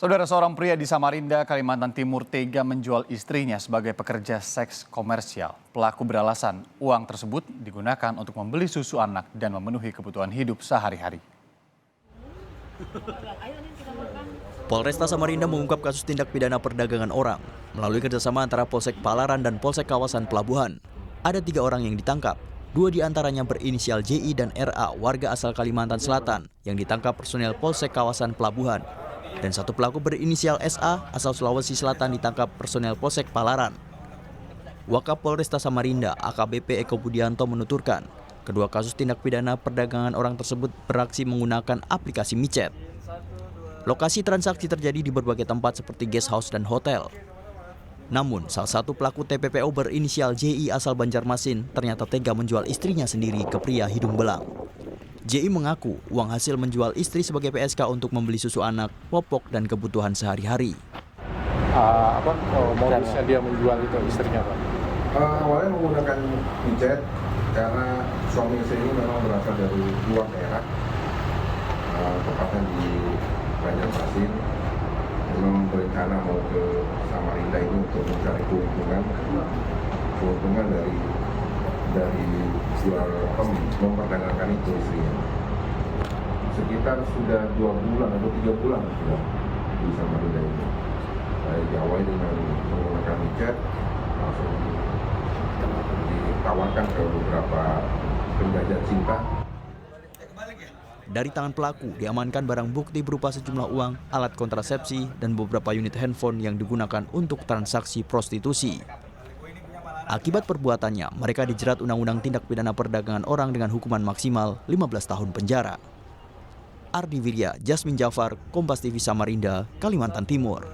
Saudara, seorang pria di Samarinda, Kalimantan Timur tega menjual istrinya sebagai pekerja seks komersial. Pelaku beralasan uang tersebut digunakan untuk membeli susu anak dan memenuhi kebutuhan hidup sehari-hari. Polresta Samarinda mengungkap kasus tindak pidana perdagangan orang melalui kerjasama antara Polsek Palaran dan Polsek Kawasan Pelabuhan. Ada 3 orang yang ditangkap, 2 diantaranya berinisial JI dan RA warga asal Kalimantan Selatan yang ditangkap personel Polsek Kawasan Pelabuhan. Dan 1 pelaku berinisial SA asal Sulawesi Selatan ditangkap personel Polsek Palaran. Wakap Polresta Samarinda AKBP Eko Budianto menuturkan, kedua kasus tindak pidana perdagangan orang tersebut beraksi menggunakan aplikasi micet. Lokasi transaksi terjadi di berbagai tempat seperti guest house dan hotel. Namun, salah satu pelaku TPPO berinisial JI asal Banjarmasin ternyata tega menjual istrinya sendiri ke pria hidung belang. JI mengaku uang hasil menjual istri sebagai PSK untuk membeli susu anak, popok, dan kebutuhan sehari-hari. Modusnya dia menjual itu istrinya, Pak? Awalnya menggunakan micet karena suami istri ini memang berasal dari luar daerah, tepatnya di Banjarmasin. Memang berencana mau ke Samarinda ini untuk mencari keuntungan dari jual memperdagangkan itu istrinya. Sekitar sudah 2 bulan atau 3 bulan sudah di Samarinda ini. Diawali dengan menggunakan micet, langsung ditawarkan ke beberapa penjajah cinta. Dari tangan pelaku diamankan barang bukti berupa sejumlah uang, alat kontrasepsi, dan beberapa unit handphone yang digunakan untuk transaksi prostitusi. Akibat perbuatannya, mereka dijerat Undang-Undang Tindak Pidana Perdagangan Orang dengan hukuman maksimal 15 tahun penjara. Ardi Wirya, Jasmine Jafar, Kompas TV Samarinda, Kalimantan Timur.